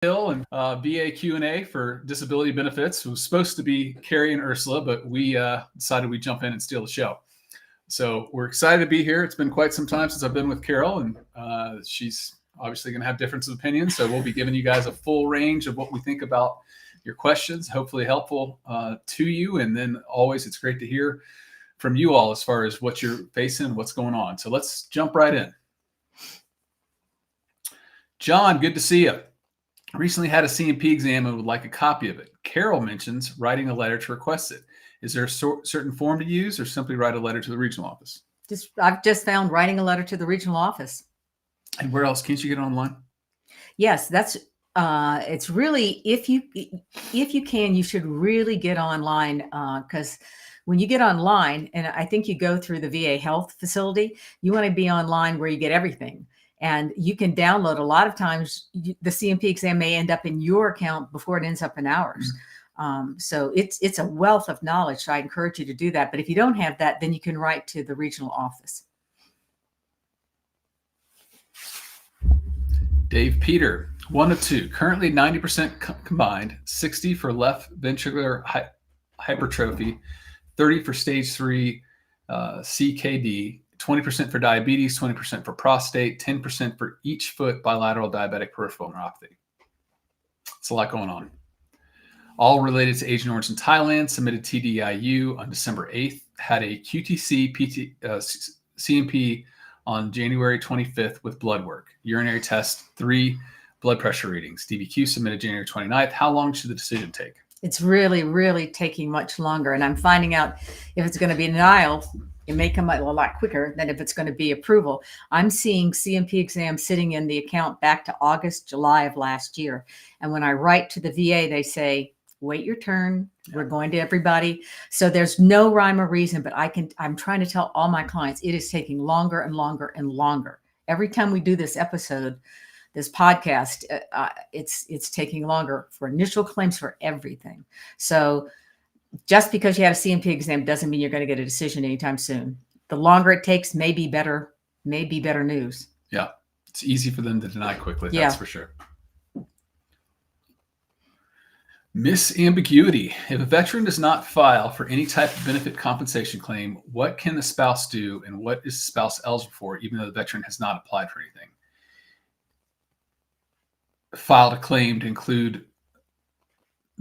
Hill and VA Q&A for disability benefits. It was supposed to be Kerry and Ursula, but we decided we'd jump in and steal the show. So we're excited to be here. It's been quite some time since I've been with Carol, and she's obviously going to have difference of opinions. So we'll be giving you guys a full range of what we think about your questions, hopefully helpful to you. And then always, it's great to hear from you all as far as what you're facing and what's going on. So let's jump right in. John, good to see you. Recently had a C&P exam and would like a copy of it. Carol mentions writing a letter to request it. Is there a certain form to use or simply write a letter to the regional office? I've just found writing a letter to the regional office. And where else? Can't you get it online? Yes, that's it's really, if you can, you should really get online, because when you get online, and I think you go through the VA health facility, you want to be online where you get everything. And you can download. A lot of times the C&P exam may end up in your account before it ends up in ours. So it's a wealth of knowledge. So I encourage you to do that. But if you don't have that, then you can write to the regional office. Dave Peter, 1 of 2. Currently 90% combined, 60 for left ventricular hypertrophy, 30 for stage 3 CKD, 20% for diabetes, 20% for prostate, 10% for each foot bilateral diabetic peripheral neuropathy. It's a lot going on. All related to Agent Orange in Thailand, submitted TDIU on December 8th, had a QTC CMP on January 25th with blood work, urinary test, 3 blood pressure readings. DBQ submitted January 29th. How long should the decision take? It's really, really taking much longer. And I'm finding out if it's going to be denial, it may come out a lot quicker than if it's going to be approval. I'm seeing C&P exams sitting in the account back to August, July of last year. And when I write to the VA, they say, wait your turn. We're going to everybody. So there's no rhyme or reason, but I'm trying to tell all my clients, it is taking longer and longer and longer. Every time we do this episode, this podcast, it's taking longer for initial claims, for everything. So just because you had a C&P exam doesn't mean you're going to get a decision anytime soon. The longer it takes may be better news. Yeah. It's easy for them to deny quickly. That's for sure. Misambiguity. If a veteran does not file for any type of benefit compensation claim, what can the spouse do and what is the spouse eligible for, even though the veteran has not applied for anything? Filed a claim to include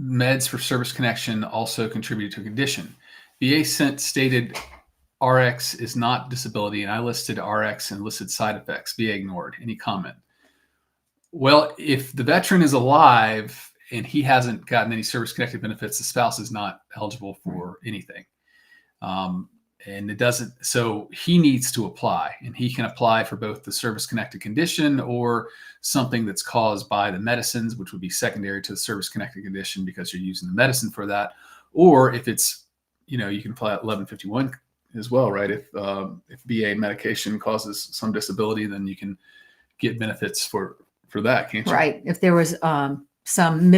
meds for service connection also contributed to a condition. VA stated RX is not disability, and I listed RX and listed side effects. VA ignored. Any comment? Well, if the veteran is alive and he hasn't gotten any service-connected benefits, the spouse is not eligible for anything. And it doesn't, so he needs to apply, and he can apply for both the service-connected condition or something that's caused by the medicines, which would be secondary to the service-connected condition because you're using the medicine for that. Or if it's, you can apply at 1151 as well, right? If VA medication causes some disability, then you can get benefits for that, can't you? Right. If there was some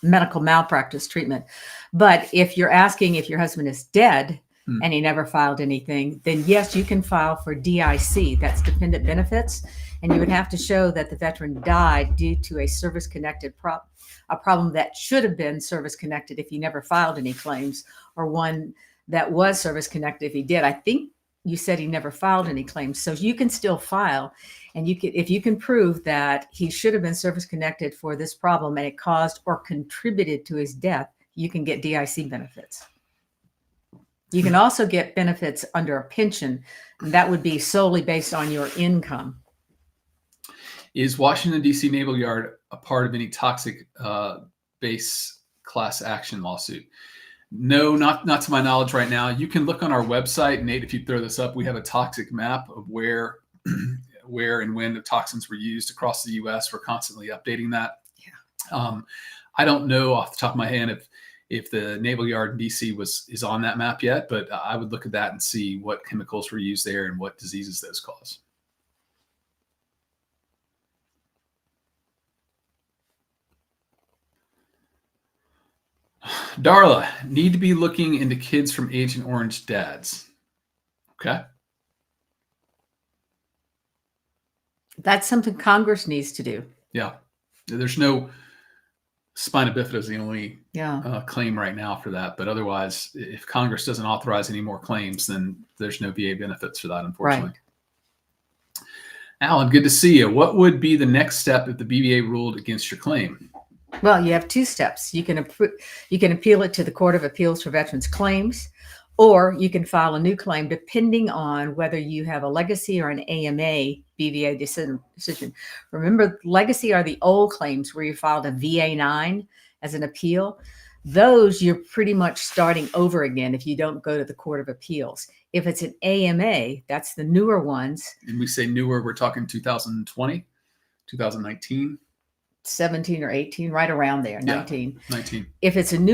medical malpractice treatment. But if you're asking if your husband is dead and he never filed anything, then yes, you can file for DIC, that's dependent benefits. And you would have to show that the veteran died due to a service-connected a problem that should have been service-connected if he never filed any claims, or one that was service-connected if he did. I think you said he never filed any claims. So you can still file, and if you can prove that he should have been service-connected for this problem and it caused or contributed to his death, you can get DIC benefits. You can also get benefits under a pension, and that would be solely based on your income. Is Washington, D.C. Naval Yard a part of any toxic base class action lawsuit? No, not to my knowledge right now. You can look on our website, Nate, if you throw this up. We have a toxic map of where and when the toxins were used across the U.S. We're constantly updating that. Yeah. I don't know off the top of my head if the Naval Yard in D.C. is on that map yet, but I would look at that and see what chemicals were used there and what diseases those cause. Darla, need to be looking into kids from Agent Orange dads. Okay. That's something Congress needs to do. Yeah. There's no spina bifida is the only Yeah. claim right now for that. But otherwise, if Congress doesn't authorize any more claims, then there's no VA benefits for that, unfortunately. Right. Alan, good to see you. What would be the next step if the BVA ruled against your claim? Well, you have two steps. You can appeal it to the Court of Appeals for Veterans Claims, or you can file a new claim depending on whether you have a legacy or an AMA BVA decision. Remember, legacy are the old claims where you filed a VA-9 as an appeal. Those you're pretty much starting over again if you don't go to the Court of Appeals. If it's an AMA, that's the newer ones. And we say newer, we're talking 2020, 2019. 17 or 18, right around there, 19. Yeah, 19. If it's an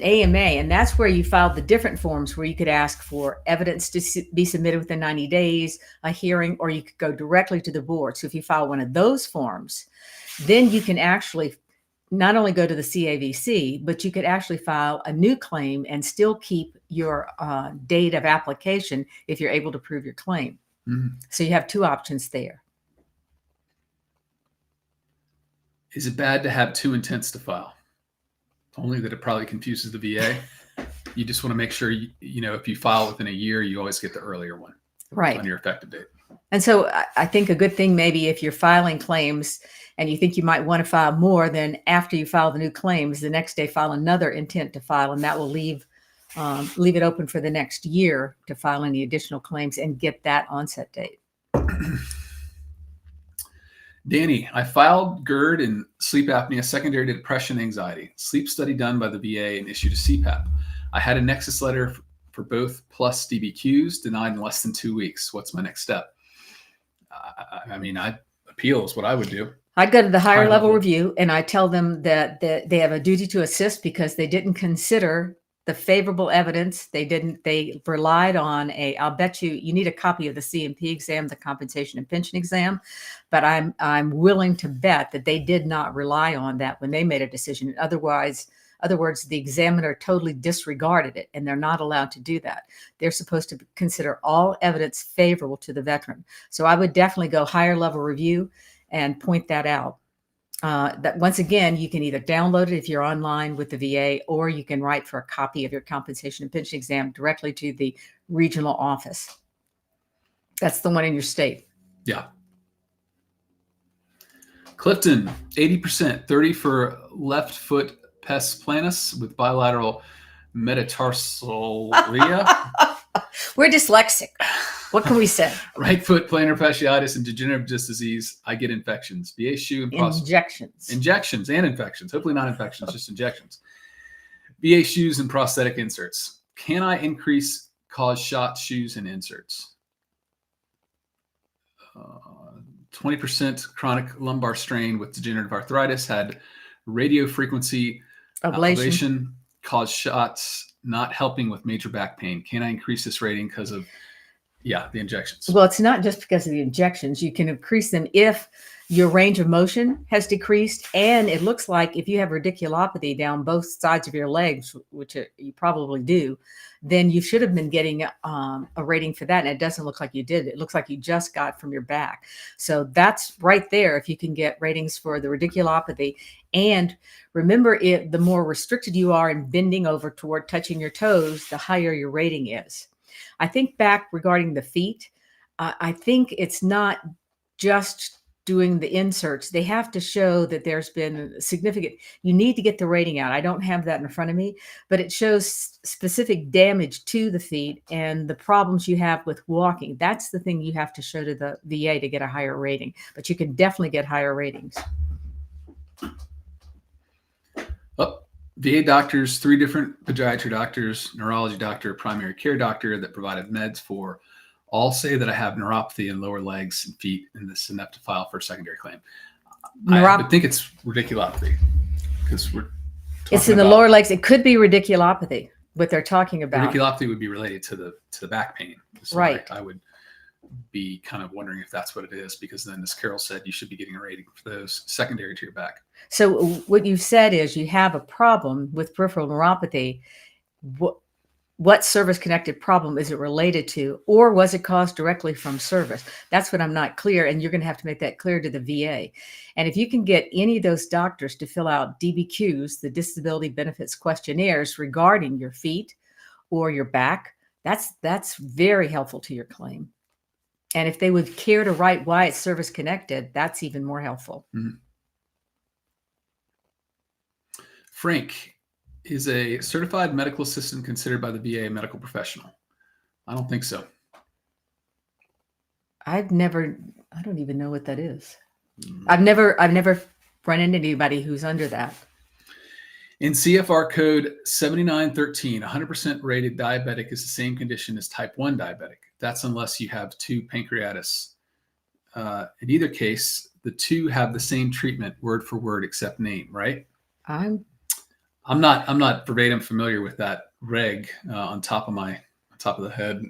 AMA, and that's where you filed the different forms where you could ask for evidence to be submitted within 90 days, a hearing, or you could go directly to the board. So if you file one of those forms, then you can actually not only go to the CAVC, but you could actually file a new claim and still keep your date of application if you're able to prove your claim. Mm-hmm. So you have two options there. Is it bad to have two intents to file? Only that it probably confuses the VA. You just want to make sure, if you file within a year, you always get the earlier one. Right. On your effective date. And so I think a good thing, maybe if you're filing claims and you think you might want to file more, then after you file the new claims, the next day file another intent to file, and that will leave it open for the next year to file any additional claims and get that onset date. Danny, I filed GERD and sleep apnea secondary to depression and anxiety. Sleep study done by the VA and issued a CPAP. I had a nexus letter for both plus DBQs denied in less than 2 weeks. What's my next step? I appeal is what I would do. I'd go to the higher level review and I tell them that they have a duty to assist because they didn't consider the favorable evidence. They relied on I'll bet you need a copy of the C&P exam, the compensation and pension exam, but I'm willing to bet that they did not rely on that when they made a decision. In other words, the examiner totally disregarded it, and they're not allowed to do that. They're supposed to consider all evidence favorable to the veteran. So I would definitely go higher level review and point that out. That once again, you can either download it if you're online with the VA, or you can write for a copy of your compensation and pension exam directly to the regional office. That's the one in your state. Yeah. Clifton, 80%, 30 for left foot pes planus with bilateral metatarsalia. We're dyslexic. What can we say? Right foot plantar fasciitis and degenerative disc disease. I get infections. VA shoe and injections. Injections and infections. Hopefully not infections, just injections. VA shoes and prosthetic inserts. Can I increase cause shot shoes and inserts? 20% chronic lumbar strain with degenerative arthritis, had radio frequency ablation, caused shots, not helping with major back pain. Can I increase this rating because of the injections? Well, it's not just because of the injections. You can increase them if your range of motion has decreased, and it looks like if you have radiculopathy down both sides of your legs, which you probably do, then you should have been getting a rating for that, and it doesn't look like you did. It looks like you just got from your back. So that's right there if you can get ratings for the radiculopathy. And remember, the more restricted you are in bending over toward touching your toes, the higher your rating is. I think back regarding the feet, I think it's not just doing the inserts. They have to show that there's been significant, you need to get the rating out. I don't have that in front of me, but it shows specific damage to the feet and the problems you have with walking. That's the thing you have to show to the VA to get a higher rating, but you can definitely get higher ratings. VA doctors, 3 different podiatry doctors, neurology doctor, primary care doctor that provided meds for, all say that I have neuropathy in lower legs and feet, and this is enough to file for a secondary claim. I would think it's radiculopathy because it's in the lower legs. It could be radiculopathy, what they're talking about. Radiculopathy would be related to the back pain. So right. I would be kind of wondering if that's what it is, because then, as Carol said, you should be getting a rating for those secondary to your back. So what you said is you have a problem with peripheral neuropathy. what service-connected problem is it related to, or was it caused directly from service? That's what I'm not clear, and you're going to have to make that clear to the VA. And if you can get any of those doctors to fill out DBQs, the disability benefits questionnaires regarding your feet or your back, that's very helpful to your claim. And if they would care to write why it's service-connected, that's even more helpful. Mm-hmm. Frank, is a certified medical assistant considered by the VA a medical professional? I don't think so. I don't even know what that is. I've never run into anybody who's under that. In CFR code 7913, 100% rated diabetic is the same condition as type 1 diabetic. That's unless you have 2 pancreatitis. In either case, the 2 have the same treatment word for word except name, right? I'm not verbatim familiar with that reg on top of the head.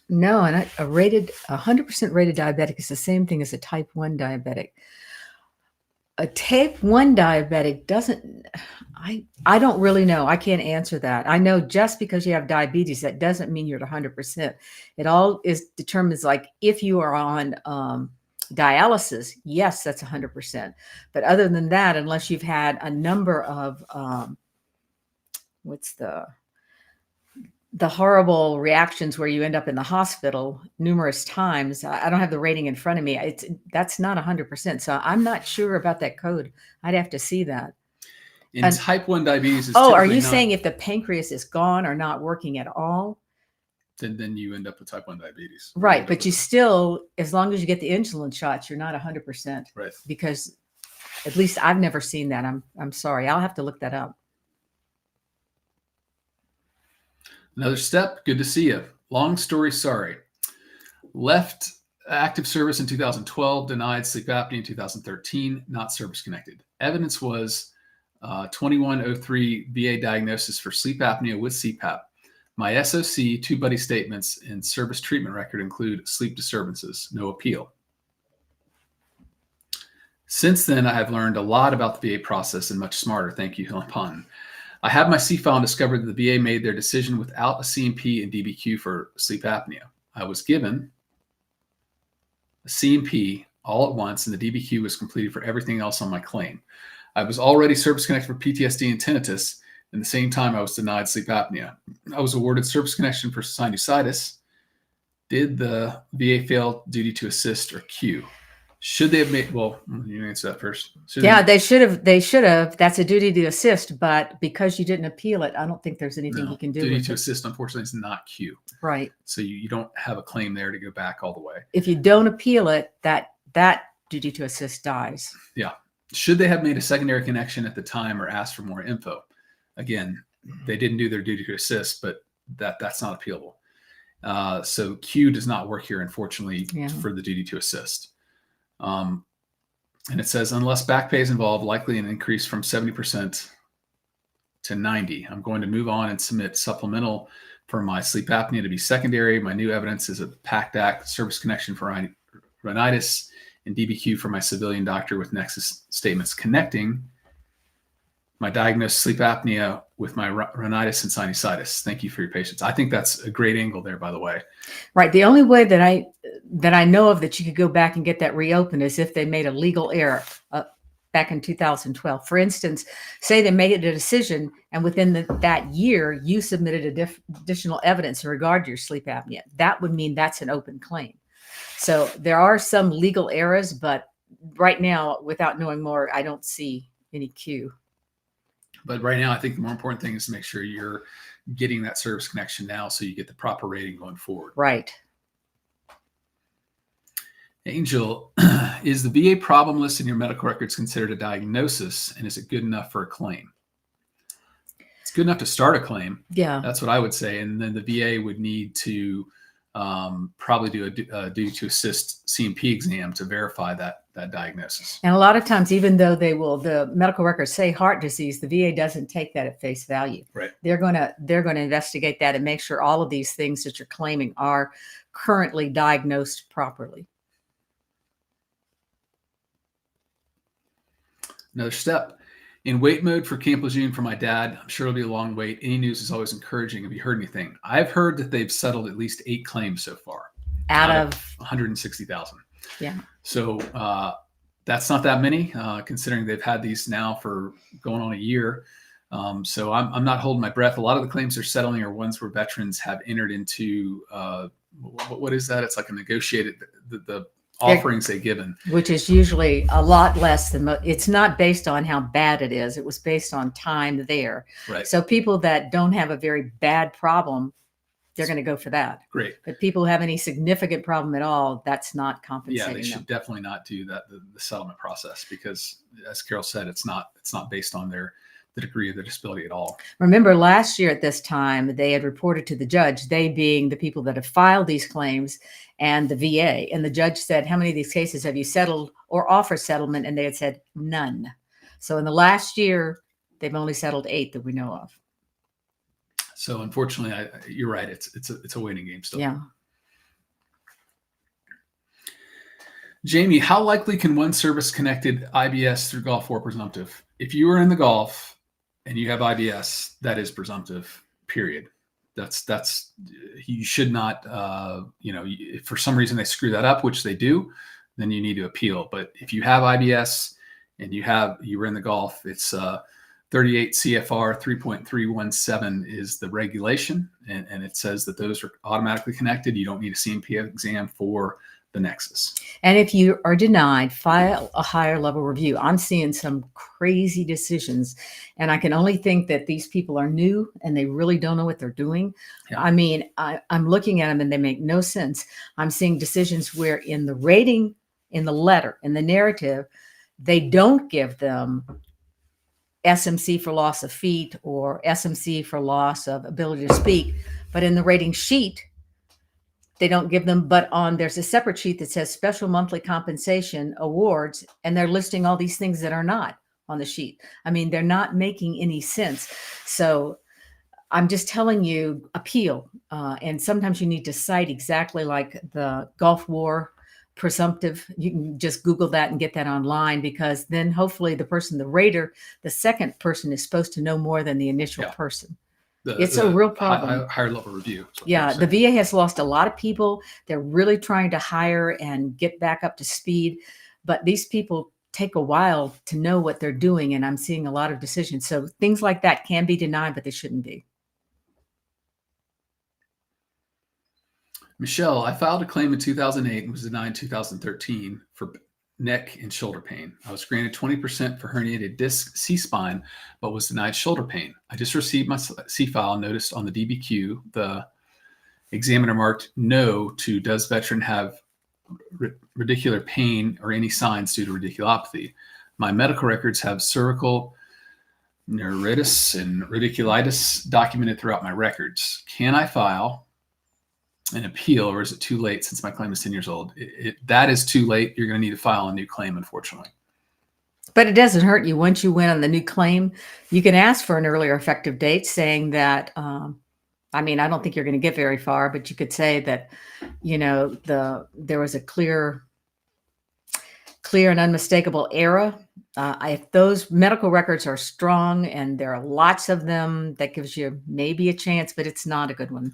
No, and a 100% rated diabetic is the same thing as a type 1 diabetic. A type 1 diabetic doesn't, I don't really know. I can't answer that. I know just because you have diabetes, that doesn't mean you're at 100%. It all is determines, like, if you are on dialysis, yes, that's 100%. But other than that, unless you've had a number of, what's the horrible reactions where you end up in the hospital numerous times. I don't have the rating in front of me. That's not 100%. So I'm not sure about that code. I'd have to see that. And type 1 diabetes is are you saying if the pancreas is gone or not working at all? Then you end up with type 1 diabetes. Right. But you still, as long as you get the insulin shots, you're not 100%. Right. Because at least I've never seen that. I'm sorry. I'll have to look that up. Another step. Good to see you. Long story sorry. Left active service in 2012, denied sleep apnea in 2013, not service connected. Evidence was 2103 VA diagnosis for sleep apnea with CPAP. My SOC, 2 buddy statements, and service treatment record include sleep disturbances, no appeal. Since then, I have learned a lot about the VA process and much smarter. Thank you, Ponton. I have my C-file and discovered that the VA made their decision without a C&P and DBQ for sleep apnea. I was given a C&P all at once, and the DBQ was completed for everything else on my claim. I was already service connected for PTSD and tinnitus. At the same time, I was denied sleep apnea. I was awarded service connection for sinusitis. Did the VA fail duty to assist or Q? Should they have made, well, you answer that first. They should have. That's a duty to assist, but because you didn't appeal it, I don't think there's anything you can do. Duty to assist, unfortunately, is not Q. Right. So you don't have a claim there to go back all the way. If you don't appeal it, that duty to assist dies. Yeah. Should they have made a secondary connection at the time or asked for more info? Again, they didn't do their duty to assist, but that's not appealable. So Q does not work here, unfortunately, for the duty to assist. And it says, unless back pay is involved, likely an increase from 70% to 90%. I'm going to move on and submit supplemental for my sleep apnea to be secondary. My new evidence is a PACT Act service connection for rhinitis and DBQ for my civilian doctor with nexus statements connecting my diagnosed sleep apnea with my rhinitis and sinusitis. Thank you for your patience. I think that's a great angle there, by the way. Right. The only way that I know of that you could go back and get that reopened is if they made a legal error back in 2012. For instance, say they made a decision and within that year, you submitted additional evidence in regard to your sleep apnea. That would mean that's an open claim. So there are some legal errors, but right now, without knowing more, I don't see any Q. But right now, I think the more important thing is to make sure you're getting that service connection now so you get the proper rating going forward. Right. Angel, is the VA problem list in your medical records considered a diagnosis, and is it good enough for a claim? It's good enough to start a claim. Yeah. That's what I would say. And then the VA would need to probably do a duty to assist C&P exam to verify that diagnosis. And a lot of times, even though the medical records say heart disease, the VA doesn't take that at face value. Right. They're going to investigate that and make sure all of these things that you're claiming are currently diagnosed properly. Another step. In wait mode for Camp Lejeune for my dad. I'm sure it'll be a long wait. Any news is always encouraging. Have you heard anything? I've heard that they've settled at least 8 claims so far Out of 160,000. Yeah. So that's not that many, considering they've had these now for going on a year. So I'm not holding my breath. A lot of the claims they're settling are ones where veterans have entered into what is that? It's like a negotiated the offerings they've given, which is usually a lot less than it's not based on how bad it is. It was based on time there. Right. So people that don't have a very bad problem, they're going to go for that. Great. But people who have any significant problem at all, that's not compensating. Yeah, they should definitely not do that, the settlement process, because as Carol said, it's not based on the degree of the disability at all. Remember last year at this time, they had reported to the judge, they being the people that have filed these claims and the VA. And the judge said, how many of these cases have you settled or offered settlement? And they had said none. So in the last year, they've only settled 8 that we know of. So unfortunately, you're right. It's a waiting game still. Yeah. Jamie, how likely can one service-connected IBS through Gulf War presumptive? If you are in the Gulf and you have IBS, that is presumptive, period. That's you should not, if for some reason they screw that up, which they do, then you need to appeal. But if you have IBS and you were in the Gulf, it's 38 CFR 3.317 is the regulation. And it says that those are automatically connected. You don't need a CMP exam for the nexus. And if you are denied, file a higher level review. I'm seeing some crazy decisions, and I can only think that these people are new and they really don't know what they're doing. Yeah. I mean, I'm looking at them and they make no sense. I'm seeing decisions where in the rating, in the letter, in the narrative, they don't give them SMC for loss of feet or SMC for loss of ability to speak, but in the rating sheet, they don't give them, but there's a separate sheet that says special monthly compensation awards, and they're listing all these things that are not on the sheet. I mean, they're not making any sense. So I'm just telling you, appeal. And sometimes you need to cite exactly like the Gulf War presumptive. You can just Google that and get that online, because then hopefully the rater, the second person is supposed to know more than the initial person. It's a real problem. Higher level review. Yeah, the VA has lost a lot of people. They're really trying to hire and get back up to speed. But these people take a while to know what they're doing. And I'm seeing a lot of decisions. So things like that can be denied, but they shouldn't be. Michelle, I filed a claim in 2008 and was denied in 2013 for neck and shoulder pain. I was granted 20% for herniated disc C-spine, but was denied shoulder pain. I just received my C-file noticed on the DBQ. The examiner marked no to does veteran have radicular pain or any signs due to radiculopathy. My medical records have cervical neuritis and radiculitis documented throughout my records. Can I file an appeal, or is it too late since my claim is 10 years old? That is too late. You're going to need to file a new claim, unfortunately. But it doesn't hurt you. Once you win on the new claim, you can ask for an earlier effective date, saying that, I mean, I don't think you're going to get very far, but you could say that, there was a clear and unmistakable error. If those medical records are strong and there are lots of them, that gives you maybe a chance, but it's not a good one.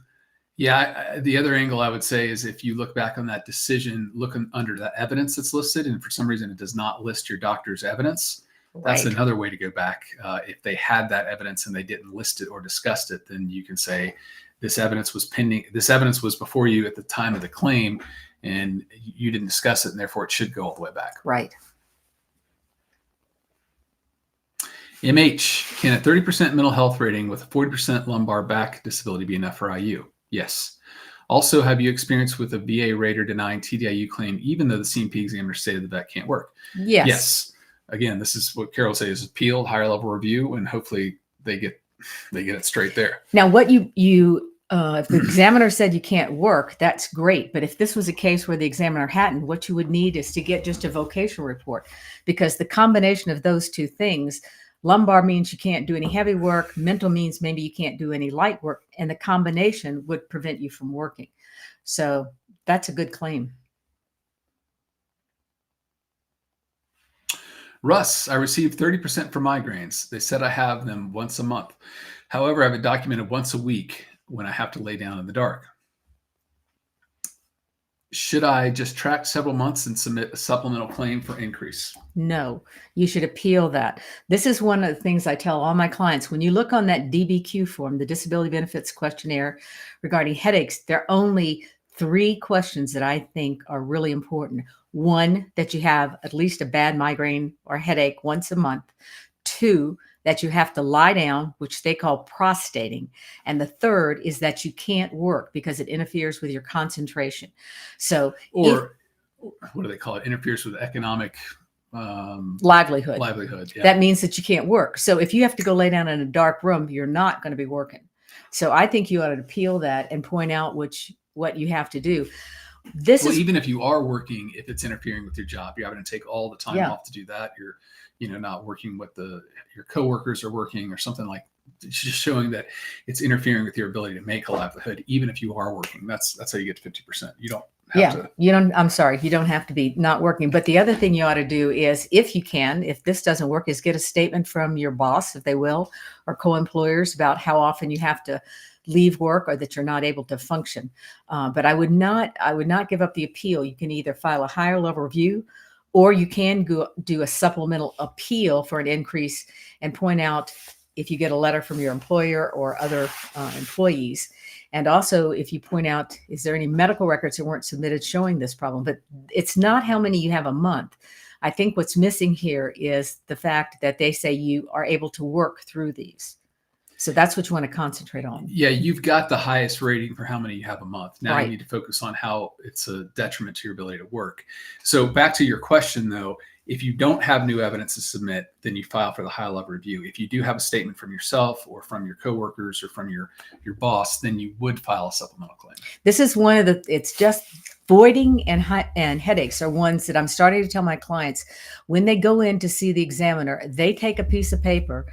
Yeah, the other angle I would say is if you look back on that decision, looking under the evidence that's listed, and for some reason it does not list your doctor's evidence, that's another way to go back. If they had that evidence and they didn't list it or discussed it, then you can say this evidence was pending. This evidence was before you at the time of the claim, and you didn't discuss it, and therefore it should go all the way back. Right. MH, can a 30% mental health rating with a 40% lumbar back disability be enough for IU? Yes. Also, have you experienced with a VA rater denying TDIU claim, even though the CMP examiner stated the vet can't work? Yes. Yes. Again, this is what Carol says: appeal, higher level review, and hopefully they get it straight there. Now, what if the examiner said you can't work, that's great. But if this was a case where the examiner hadn't, what you would need is to get just a vocational report, because the combination of those two things, lumbar means you can't do any heavy work. Mental means maybe you can't do any light work. And the combination would prevent you from working. So that's a good claim. Russ, I received 30% for migraines. They said I have them once a month. However, I have it documented once a week when I have to lay down in the dark. Should I just track several months and submit a supplemental claim for increase? No, you should appeal that. This is one of the things I tell all my clients. When you look on that DBQ form, the Disability Benefits Questionnaire regarding headaches, there are only 3 questions that I think are really important. 1, that you have at least a bad migraine or headache once a month. 2, that you have to lie down, which they call prostrating. And the 3rd is that you can't work because it interferes with your concentration. So, or what do they call it? Interferes with economic livelihood. Yeah. That means that you can't work. So if you have to go lay down in a dark room, you're not going to be working. So I think you ought to appeal that and point out what you have to do. Even if you are working, if it's interfering with your job, you're having to take all the time off to do that. You're, not working with your coworkers are working or something like. It's just showing that it's interfering with your ability to make a livelihood, even if you are working. That's how you get to 50%. You don't have to. You don't. I'm sorry, you don't have to be not working. But the other thing you ought to do is, if you can, if this doesn't work, is get a statement from your boss, if they will, or co-employers about how often you have to leave work or that you're not able to function. But I would not give up the appeal. You can either file a higher level review, or you can go do a supplemental appeal for an increase and point out if you get a letter from your employer or other employees. And also, if you point out, is there any medical records that weren't submitted showing this problem? But it's not how many you have a month. I think what's missing here is the fact that they say you are able to work through these. So that's what you want to concentrate on. Yeah, you've got the highest rating for how many you have a month. Now Right. You need to focus on how it's a detriment to your ability to work. So back to your question, though, if you don't have new evidence to submit, then you file for the high level review. If you do have a statement from yourself or from your coworkers or from your boss, then you would file a supplemental claim. This is one of it's just voiding and headaches are ones that I'm starting to tell my clients when they go in to see the examiner, they take a piece of paper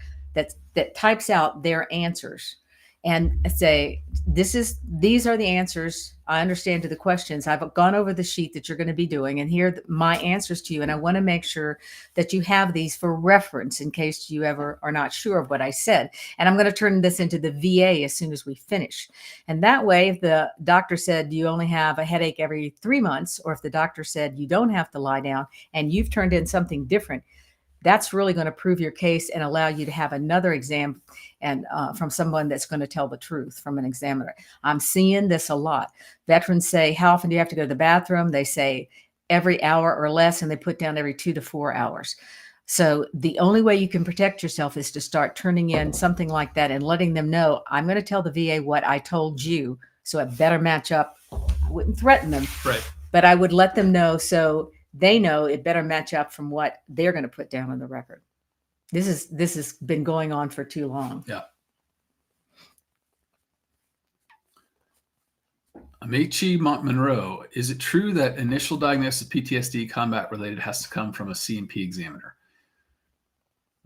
that types out their answers and say, these are the answers I understand to the questions. I've gone over the sheet that you're going to be doing, and here are my answers to you. And I want to make sure that you have these for reference in case you ever are not sure of what I said. And I'm going to turn this into the VA as soon as we finish. And that way, if the doctor said you only have a headache every 3 months, or if the doctor said you don't have to lie down and you've turned in something different, that's really going to prove your case and allow you to have another exam and from someone that's going to tell the truth, from an examiner. I'm seeing this a lot. Veterans say, how often do you have to go to the bathroom? They say every hour or less, and they put down every 2 to 4 hours. So the only way you can protect yourself is to start turning in something like that and letting them know, I'm going to tell the VA what I told you, so it better match up. I wouldn't threaten them, right? But I would let them know so they know it better match up from what they're going to put down on the record. This has been going on for too long. Yeah. Mecabe Monroe, is it true that initial diagnosis of PTSD combat related has to come from a C&P examiner?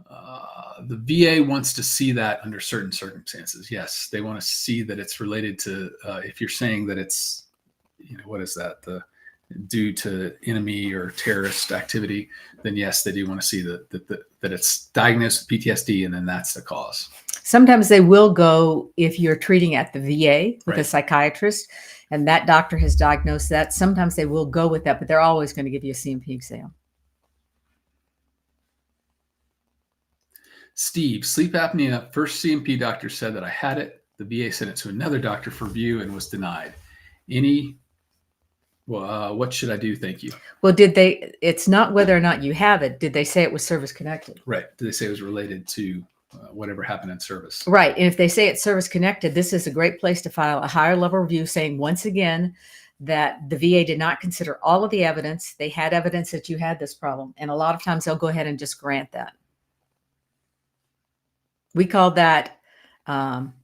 The VA wants to see that under certain circumstances. Yes, they want to see that it's related to, if you're saying that it's, what is that? Due to enemy or terrorist activity, then yes, they do want to see that it's diagnosed with PTSD, and then that's the cause. Sometimes they will go, if you're treating at the VA with Right. a psychiatrist, and that doctor has diagnosed that, sometimes they will go with that, but they're always going to give you a C&P exam. Steve, sleep apnea, first C&P doctor said that I had it. The VA sent it to another doctor for review and was denied. What should I do? Thank you. Well, it's not whether or not you have it. Did they say it was service connected? Right. Did they say it was related to whatever happened in service? Right. And if they say it's service connected, this is a great place to file a higher level review saying, once again, that the VA did not consider all of the evidence. They had evidence that you had this problem. And a lot of times they'll go ahead and just grant that. We call that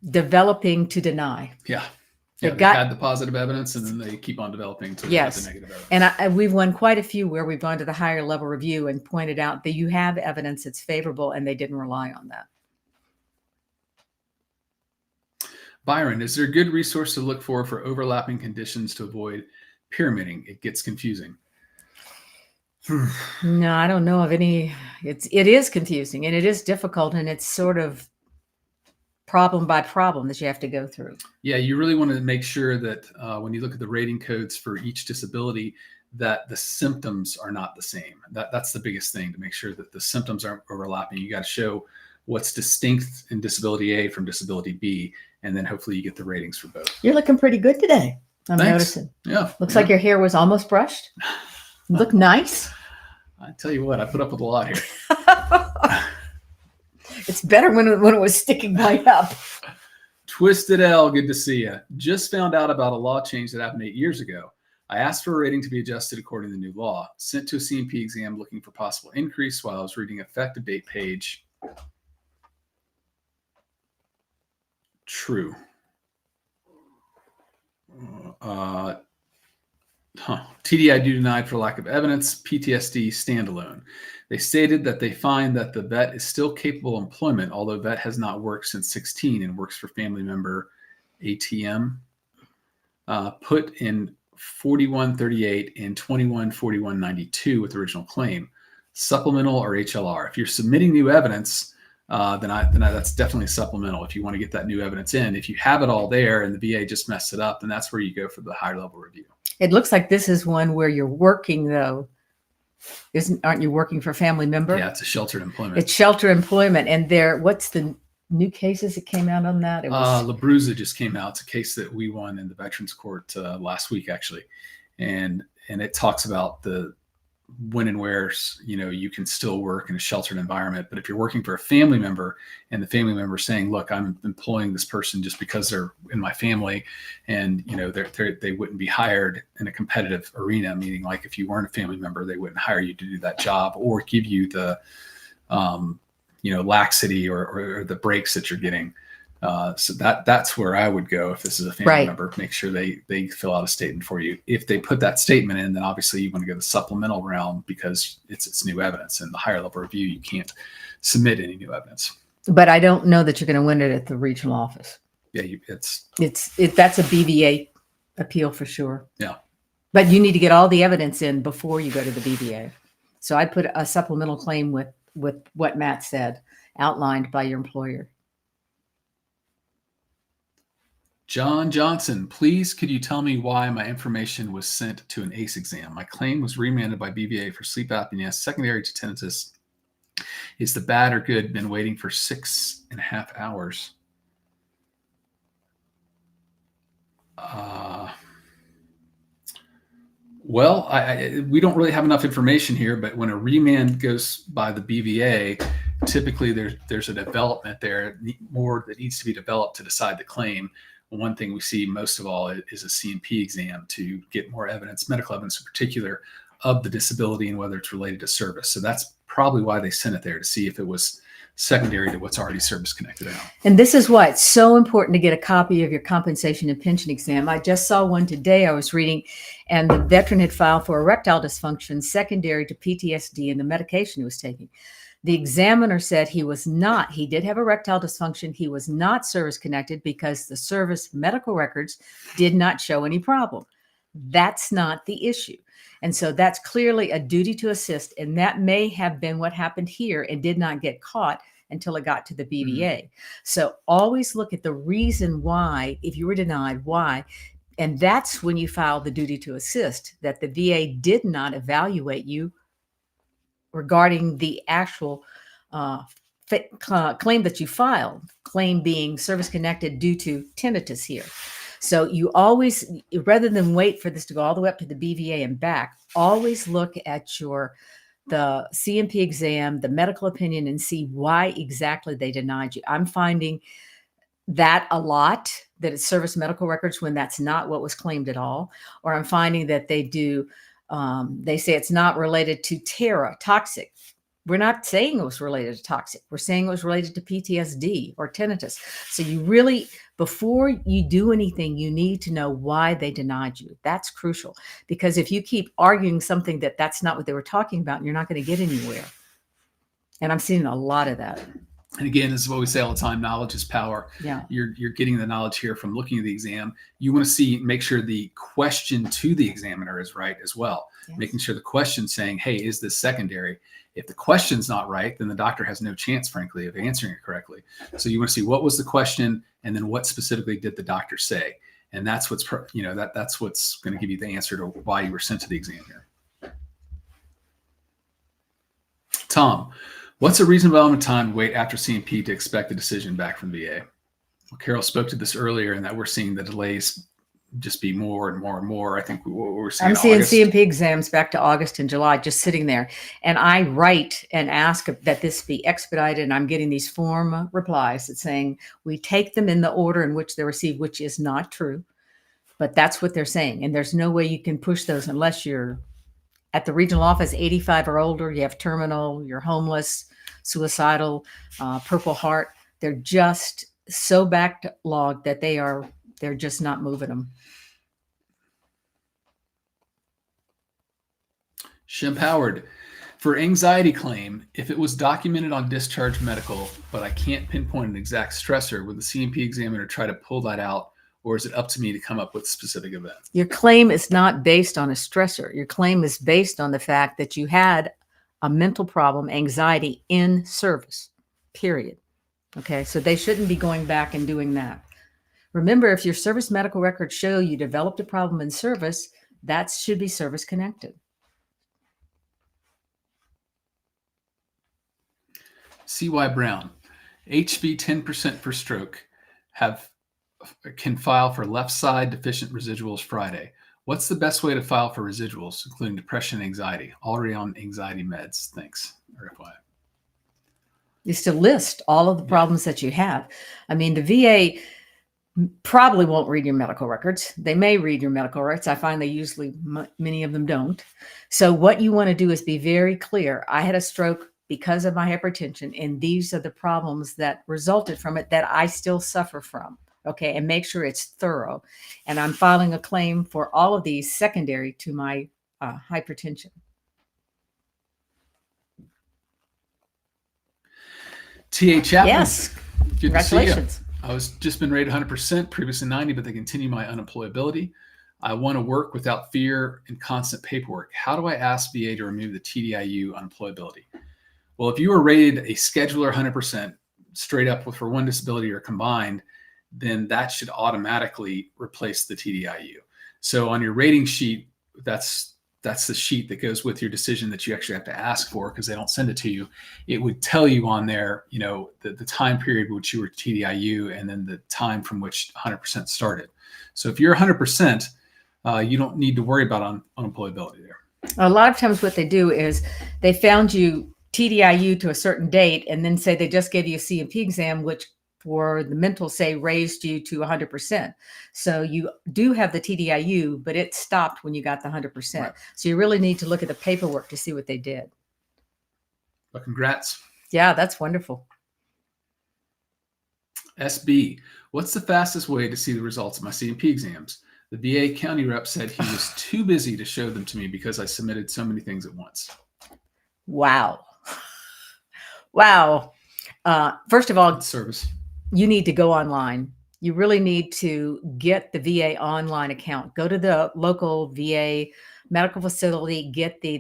developing to deny. Yeah. Yeah, they had the positive evidence, and then they keep on developing to get the negative evidence. And we've won quite a few where we've gone to the higher level review and pointed out that you have evidence that's favorable, and they didn't rely on that. Byron, is there a good resource to look for overlapping conditions to avoid pyramiding? It gets confusing. No, I don't know of any. It is confusing and it is difficult, and it's sort of problem by problem that you have to go through. Yeah, you really want to make sure that when you look at the rating codes for each disability, that the symptoms are not the same. That's the biggest thing, to make sure that the symptoms aren't overlapping. You got to show what's distinct in disability A from disability B, and then hopefully you get the ratings for both. You're looking pretty good today. I'm Thanks. noticing. Yeah. Looks like your hair was almost brushed. You look nice. I tell you what, I put up with a lot here. It's better when it was sticking right up. Twisted L, good to see you. Just found out about a law change that happened 8 years ago. I asked for a rating to be adjusted according to the new law. Sent to a CMP exam looking for possible increase while I was reading effective date page. True. TDI due denied for lack of evidence. PTSD standalone. They stated that they find that the vet is still capable of employment, although vet has not worked since 16 and works for family member ATM. Put in 4138 and 214192 with original claim. Supplemental or HLR. If you're submitting new evidence, then that's definitely supplemental. If you want to get that new evidence in, if you have it all there and the VA just messed it up, then that's where you go for the higher level review. It looks like this is one where you're working, though. Aren't you working for a family member? Yeah, it's a sheltered employment. It's shelter employment. And what's the new cases that came out on that? It was LaBruza just came out. It's a case that we won in the Veterans Court last week, actually. And it talks about the when and where, you can still work in a sheltered environment. But if you're working for a family member and the family member is saying, look, I'm employing this person just because they're in my family, and they wouldn't be hired in a competitive arena, meaning like if you weren't a family member, they wouldn't hire you to do that job or give you the laxity or the breaks that you're getting. So that's where I would go if this is a family member. Make sure they fill out a statement for you. If they put that statement in, then obviously you want to go the supplemental realm because it's new evidence. In the higher level review, you can't submit any new evidence. But I don't know that you're going to win it at the regional office. Yeah, that's a BVA appeal for sure. Yeah. But you need to get all the evidence in before you go to the BVA. So I put a supplemental claim with what Matt said, outlined by your employer. John Johnson, please could you tell me why my information was sent to an ACE exam? My claim was remanded by BVA for sleep apnea secondary to tinnitus. Is the bad or good? Been waiting for 6.5 hours. Well, we don't really have enough information here, but when a remand goes by the BVA, typically there's a development there, more that needs to be developed to decide the claim. One thing we see most of all is a CMP exam to get more evidence, medical evidence in particular, of the disability and whether it's related to service. So that's probably why they sent it there, to see if it was secondary to what's already service connected out. And this is why it's so important to get a copy of your compensation and pension exam. I just saw one today I was reading, and the veteran had filed for erectile dysfunction secondary to PTSD and the medication he was taking. The examiner said he did have erectile dysfunction. He was not service connected because the service medical records did not show any problem. That's not the issue. And so that's clearly a duty to assist. And that may have been what happened here and did not get caught until it got to the BVA. Mm-hmm. So always look at the reason why, if you were denied, why. And that's when you file the duty to assist, that the VA did not evaluate you regarding the actual claim that you filed, claim being service connected due to tinnitus here. So you always, rather than wait for this to go all the way up to the BVA and back, always look at the CMP exam, the medical opinion, and see why exactly they denied you. I'm finding that a lot, that it's service medical records when that's not what was claimed at all. Or I'm finding that they say it's not related to toxic. We're not saying it was related to toxic. We're saying it was related to PTSD or tinnitus. So you really, before you do anything, you need to know why they denied you. That's crucial, because if you keep arguing something that's not what they were talking about, you're not going to get anywhere. And I'm seeing a lot of that. And again, this is what we say all the time: knowledge is power. Yeah. You're getting the knowledge here from looking at the exam. You want to make sure the question to the examiner is right as well. Yes. Making sure the question saying, "Hey, is this secondary?" If the question's not right, then the doctor has no chance, frankly, of answering it correctly. So you want to see what was the question, and then what specifically did the doctor say, and that's what's that's what's going to give you the answer to why you were sent to the exam here. Tom, what's a reasonable amount of time to wait after CMP to expect a decision back from VA? Well, Carol spoke to this earlier, and that we're seeing the delays just be more and more and more. I think what we're seeing. I'm seeing August. CMP exams back to August and July, just sitting there. And I write and ask that this be expedited. And I'm getting these form replies that saying we take them in the order in which they're received, which is not true. But that's what they're saying. And there's no way you can push those unless you're at the regional office, 85 or older, you have terminal, you're homeless, suicidal, Purple Heart. They're just so backlogged that they're just not moving them. Shim Howard, for anxiety claim, if it was documented on discharge medical, but I can't pinpoint an exact stressor, would the CMP examiner try to pull that out, or is it up to me to come up with specific events? Your claim is not based on a stressor. Your claim is based on the fact that you had a mental problem, anxiety in service, period. Okay, so they shouldn't be going back and doing that. Remember, if your service medical records show you developed a problem in service, that should be service connected. C.Y. Brown, HV 10% for stroke, can file for left side deficient residuals Friday. What's the best way to file for residuals, including depression and anxiety? Already on anxiety meds. Thanks. RFY. Is to list all of the problems that you have. I mean, the VA probably won't read your medical records. They may read your medical records. I find they usually, many of them don't. So what you want to do is be very clear. I had a stroke because of my hypertension, and these are the problems that resulted from it that I still suffer from. Okay, and make sure it's thorough. And I'm filing a claim for all of these secondary to my hypertension. T.A. Chapman. Yes, Good to see congratulations. you. I was just been rated 100%, previously 90, but they continue my unemployability. I want to work without fear and constant paperwork. How do I ask VA to remove the TDIU unemployability? Well, if you were rated a scheduler 100% straight up for one disability or combined, then that should automatically replace the TDIU. So on your rating sheet, that's the sheet that goes with your decision that you actually have to ask for, because they don't send it to you. It would tell you on there, the time period which you were TDIU and then the time from which 100% started. So if you're 100%, you don't need to worry about unemployability there. A lot of times what they do is they found you TDIU to a certain date and then say they just gave you a CMP exam, which for the mental say raised you to 100%. So you do have the TDIU, but it stopped when you got the 100%. Right. So you really need to look at the paperwork to see what they did. Well, congrats. Yeah, that's wonderful. SB, what's the fastest way to see the results of my CMP exams? The VA county rep said he was too busy to show them to me because I submitted so many things at once. Wow. Wow. First of all, service. You need to go online. You really need to get the VA online account. Go to the local VA medical facility,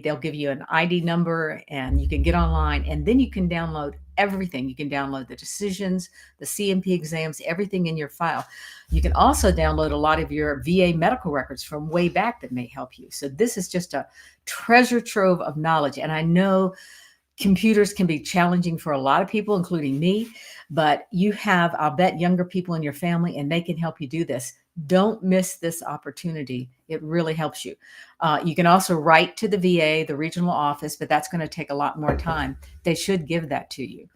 they'll give you an ID number and you can get online, and then you can download everything. You can download the decisions, the CMP exams, everything in your file. You can also download a lot of your VA medical records from way back that may help you. So this is just a treasure trove of knowledge. And I know computers can be challenging for a lot of people, including me, but you have, I'll bet, younger people in your family, and they can help you do this. Don't miss this opportunity. It really helps you. You can also write to the VA, the regional office, but that's going to take a lot more time. They should give that to you.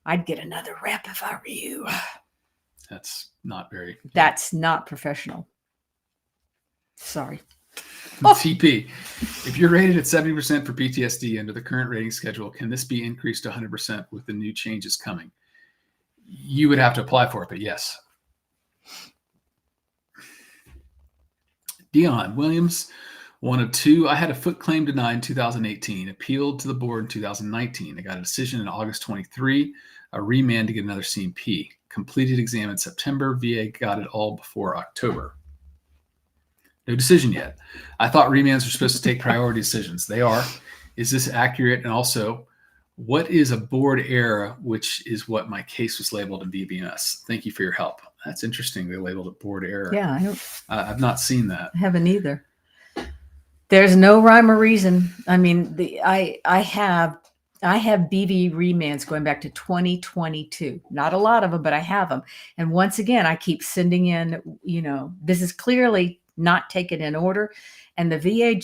I'd get another rep if I were you. That's not very. That's not professional. Sorry. TP, if you're rated at 70% for PTSD under the current rating schedule, can this be increased to 100% with the new changes coming? You would have to apply for it, but yes. Dion Williams, 1 of 2. I had a foot claim denied in 2018, appealed to the board in 2019. I got a decision in August 23. a remand to get another C&P. Completed exam in September. VA got it all before October. No decision yet. I thought remands were supposed to take priority decisions. They are. Is this accurate? And also, what is a board error, which is what my case was labeled in BBMS? Thank you for your help. That's interesting. They labeled it board error. Yeah, I've not seen that. I haven't either. There's no rhyme or reason. I mean, I have BV remands going back to 2022. Not a lot of them, but I have them. And once again, I keep sending in, this is clearly not taken in order. And the VA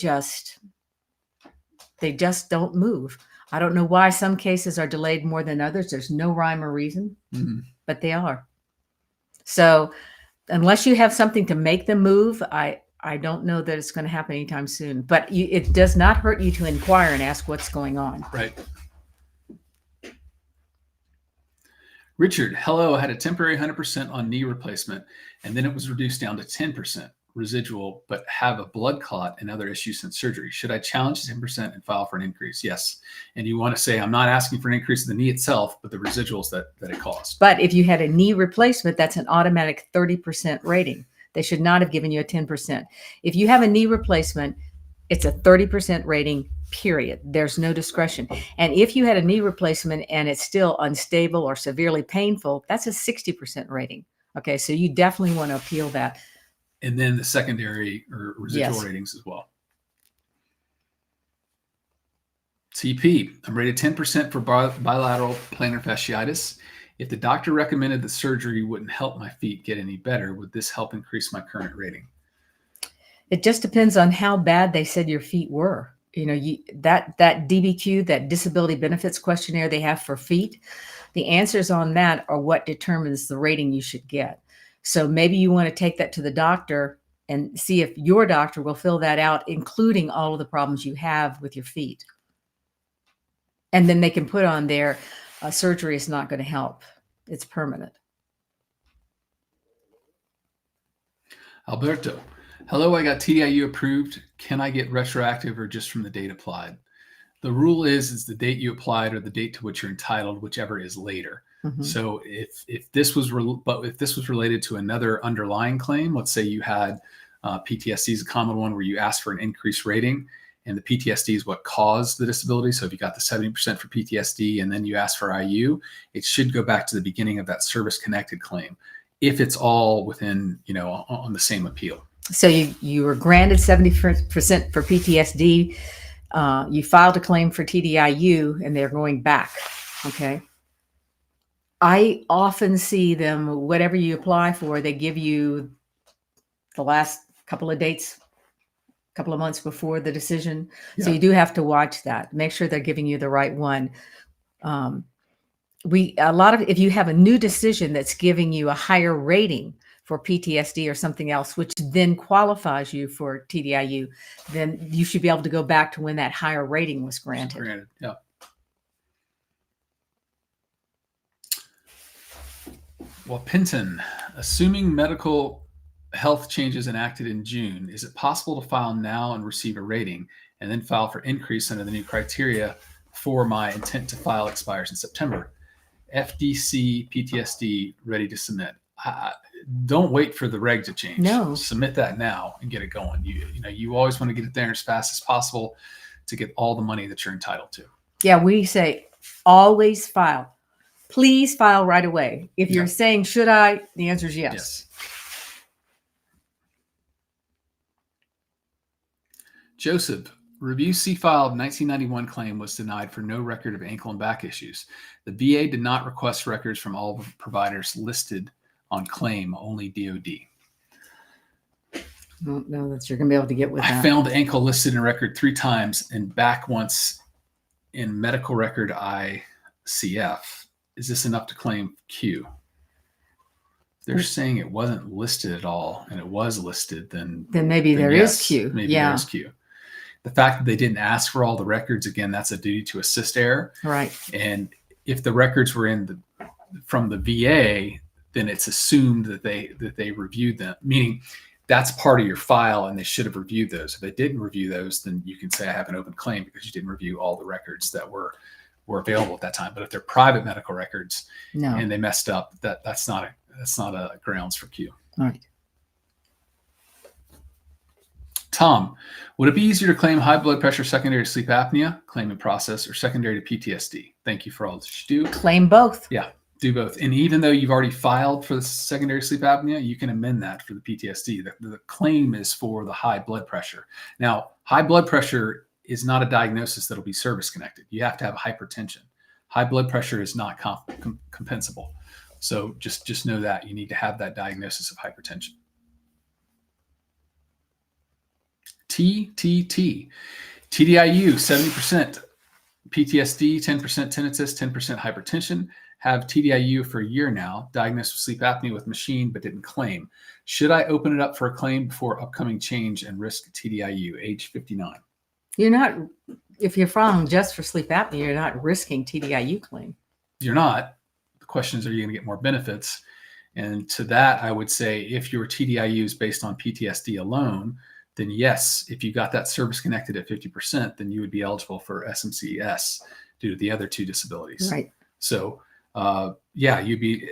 they just don't move. I don't know why some cases are delayed more than others. There's no rhyme or reason, but they are. So unless you have something to make them move, I don't know that it's going to happen anytime soon. But it does not hurt you to inquire and ask what's going on. Right. Richard, hello. I had a temporary 100% on knee replacement, and then it was reduced down to 10% residual, but have a blood clot and other issues since surgery. Should I challenge 10% and file for an increase? Yes. And you want to say, I'm not asking for an increase in the knee itself, but the residuals that it caused. But if you had a knee replacement, that's an automatic 30% rating. They should not have given you a 10%. If you have a knee replacement, it's a 30% rating, period. There's no discretion. And if you had a knee replacement and it's still unstable or severely painful, that's a 60% rating. Okay, so you definitely want to appeal that. And then the secondary or residual ratings as well. CP, I'm rated 10% for bilateral plantar fasciitis. If the doctor recommended the surgery wouldn't help my feet get any better, would this help increase my current rating? It just depends on how bad they said your feet were. That DBQ, that disability benefits questionnaire they have for feet, the answers on that are what determines the rating you should get. So maybe you want to take that to the doctor and see if your doctor will fill that out, including all of the problems you have with your feet. And then they can put on there, surgery is not going to help. It's permanent. Alberto, hello, I got TDIU approved. Can I get retroactive or just from the date applied? The rule is the date you applied or the date to which you're entitled, whichever is later. Mm-hmm. So if this was related to another underlying claim, let's say you had PTSD is a common one where you ask for an increased rating, and the PTSD is what caused the disability. So if you got the 70% for PTSD and then you ask for IU, it should go back to the beginning of that service-connected claim if it's all within, on the same appeal. So you were granted 70% for PTSD. You filed a claim for TDIU, and they're going back. Okay. I often see them, whatever you apply for, they give you the last couple of dates, couple of months before the decision. Yeah. So you do have to watch that. Make sure they're giving you the right one. If you have a new decision that's giving you a higher rating for PTSD or something else, which then qualifies you for TDIU, then you should be able to go back to when that higher rating was granted. Yeah. Well, Ponton, assuming medical health changes enacted in June, is it possible to file now and receive a rating and then file for increase under the new criteria before my intent to file expires in September? FDC PTSD ready to submit. Don't wait for the reg to change. No. Submit that now and get it going. You always want to get it there as fast as possible to get all the money that you're entitled to. Yeah, we say always file. Please file right away. If you're saying, should I? The answer is yes. Joseph, review C-file of 1991 claim was denied for no record of ankle and back issues. The VA did not request records from all the providers listed on claim, only DOD. I don't know that you're going to be able to get with that. I found the ankle listed in record 3 times and back once in medical record ICF. Is this enough to claim Q? They're saying it wasn't listed at all and it was listed, then maybe there is Q. Maybe there is Q. The fact that they didn't ask for all the records, again, that's a duty to assist error. Right. And if the records were from the VA, then it's assumed that they reviewed them, meaning that's part of your file and they should have reviewed those. If they didn't review those, then you can say I have an open claim because you didn't review all the records that were were available at that time. But if they're private medical records No. and they messed up, that's not a grounds for Q. All right. Tom, would it be easier to claim high blood pressure secondary to sleep apnea, claim in process, or secondary to PTSD? Thank you for all that you do. Claim both. Yeah, do both. And even though you've already filed for the secondary sleep apnea, you can amend that for the PTSD. The claim is for the high blood pressure. Now, high blood pressure is not a diagnosis that'll be service connected. You have to have hypertension. High blood pressure is not compensable. So just know that you need to have that diagnosis of hypertension. TDIU, 70%, PTSD, 10% tinnitus, 10% hypertension. Have TDIU for a year now, diagnosed with sleep apnea with machine, but didn't claim. Should I open it up for a claim before upcoming change and risk TDIU, age 59? You're not, if you're filing just for sleep apnea, you're not risking TDIU claim. You're not. The question is, are you going to get more benefits? And to that, I would say if your TDIU is based on PTSD alone, then yes, if you got that service connected at 50%, then you would be eligible for SMCS due to the other two disabilities. Right. So, you'd be,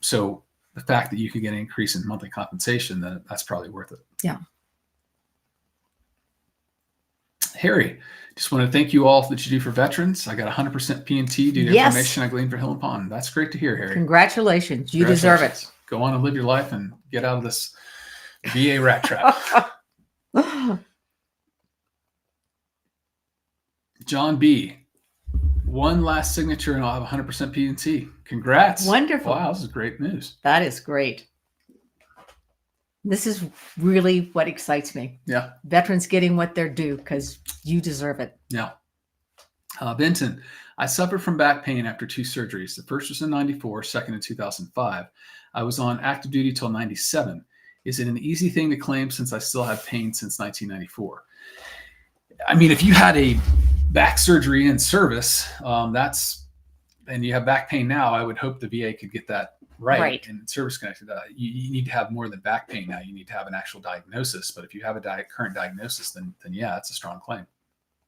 so the fact that you could get an increase in monthly compensation, then that's probably worth it. Yeah. Harry, just want to thank you all that you do for veterans. I got 100% P&T due to information I gleaned from Hill and Pond. That's great to hear, Harry. Congratulations. You deserve it. Go on and live your life and get out of this VA rat trap. John B. One last signature and I'll have 100% P&T. Congrats. Wonderful. Wow, this is great news. That is great. This is really what excites me. Yeah. Veterans getting what they're due because you deserve it. Yeah. Benton, I suffered from back pain after 2 surgeries. The first was in 94, second in 2005. I was on active duty till 97. Is it an easy thing to claim since I still have pain since 1994? I mean, if you had a back surgery in service, and you have back pain now, I would hope the VA could get that right. And service connected. You need to have more than back pain now. You need to have an actual diagnosis. But if you have a current diagnosis, then yeah, it's a strong claim.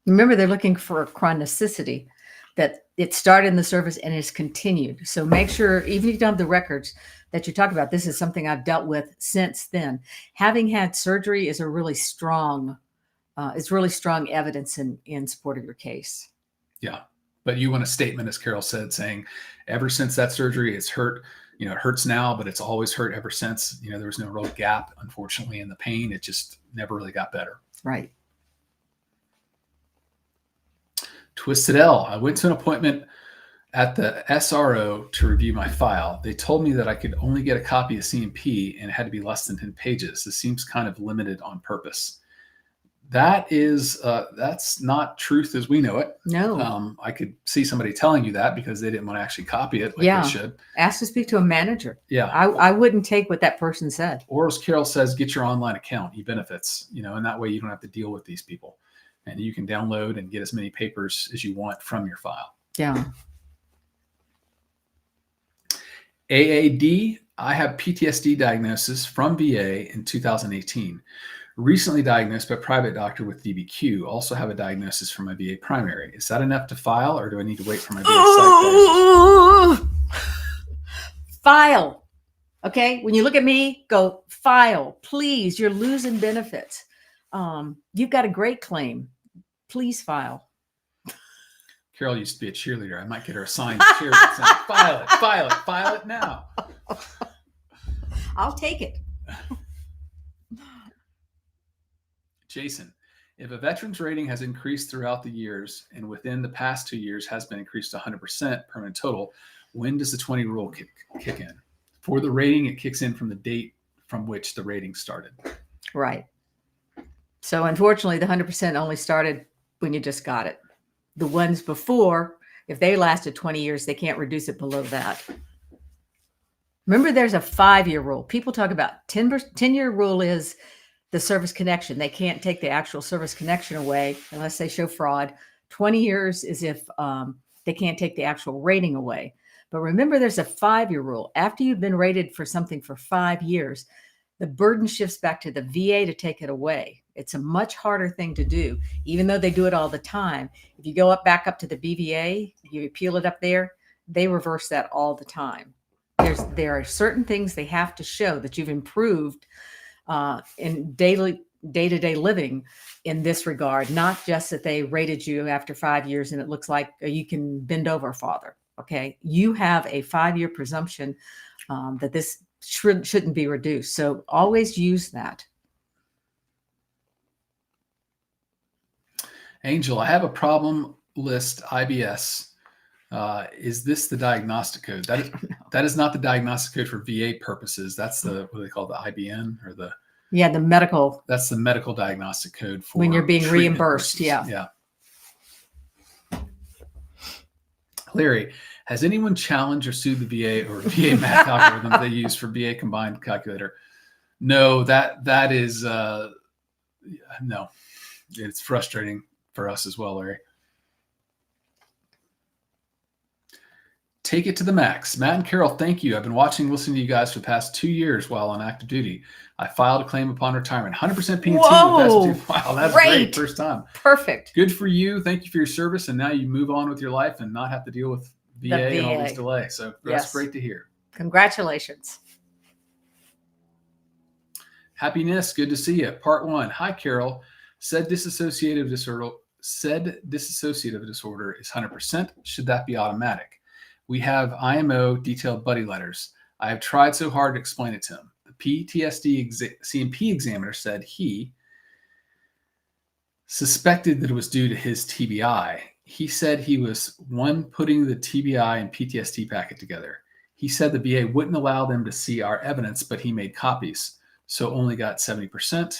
Remember, they're looking for a chronicity, that it started in the service and is continued. So make sure, even if you don't have the records that you talk about, this is something I've dealt with since then. Having had surgery is a really strong, evidence in support of your case. Yeah. But you want a statement, as Carol said, saying ever since that surgery, it's hurt. It hurts now, but it's always hurt ever since. There was no real gap, unfortunately, in the pain. It just never really got better. Right. Twisted L. I went to an appointment at the SRO to review my file. They told me that I could only get a copy of C&P and it had to be less than 10 pages. This seems kind of limited on purpose. That's not truth as we know it. No. I could see somebody telling you that because they didn't want to actually copy it like they should. Ask to speak to a manager. Yeah. I wouldn't take what that person said. Or as Carol says, get your online account, e-benefits, and that way you don't have to deal with these people. And you can download and get as many papers as you want from your file. Yeah. AAD, I have PTSD diagnosis from VA in 2018. Recently diagnosed by a private doctor with DBQ. Also have a diagnosis from my VA primary. Is that enough to file, or do I need to wait for my VA psych diagnosis? File. Okay. When you look at me, go file. Please. You're losing benefits. You've got a great claim. Please file. Carol used to be a cheerleader. I might get her a signed cheer that says, file it now. I'll take it. Jason, if a veteran's rating has increased throughout the years and within the past 2 years has been increased to 100% permanent total, when does the 20 rule kick in? For the rating, it kicks in from the date from which the rating started. Right. So unfortunately, the 100% only started when you just got it. The ones before, if they lasted 20 years, they can't reduce it below that. Remember, there's a 5-year rule. People talk about 10-year rule is the service connection. They can't take the actual service connection away unless they show fraud. 20 years is if they can't take the actual rating away. But remember, there's a 5-year rule. After you've been rated for something for 5 years, the burden shifts back to the VA to take it away. It's a much harder thing to do, even though they do it all the time. If you go back up to the BVA, you appeal it up there, they reverse that all the time. There are certain things they have to show that you've improved in day-to-day living in this regard, not just that they rated you after 5 years and it looks like you can bend over farther. Okay, you have a 5-year presumption that this shouldn't be reduced. So always use that. Angel, I have a problem list IBS. Is this the diagnostic code? That is not the diagnostic code for VA purposes. That's the, what do they call the IBN or the medical. That's the medical diagnostic code for when you're being reimbursed. Purposes. Yeah. Larry, has anyone challenged or sued the VA or VA math algorithm they use for VA combined calculator? No, that is no. It's frustrating for us as well, Larry. Take it to the max. Matt and Carol, thank you. I've been watching and listening to you guys for the past 2 years while on active duty. I filed a claim upon retirement. 100% P&T. Whoa, wow, that's great. First time. Perfect. Good for you. Thank you for your service. And now you move on with your life and not have to deal with VA and all these delays. So that's great to hear. Congratulations. Happiness. Good to see you. Part 1. Hi, Carol. Said dissociative disorder is 100%. Should that be automatic? We have IMO detailed buddy letters. I have tried so hard to explain it to him. The PTSD CMP examiner said he suspected that it was due to his TBI. He said he was putting the TBI and PTSD packet together. He said the VA wouldn't allow them to see our evidence, but he made copies, so only got 70%.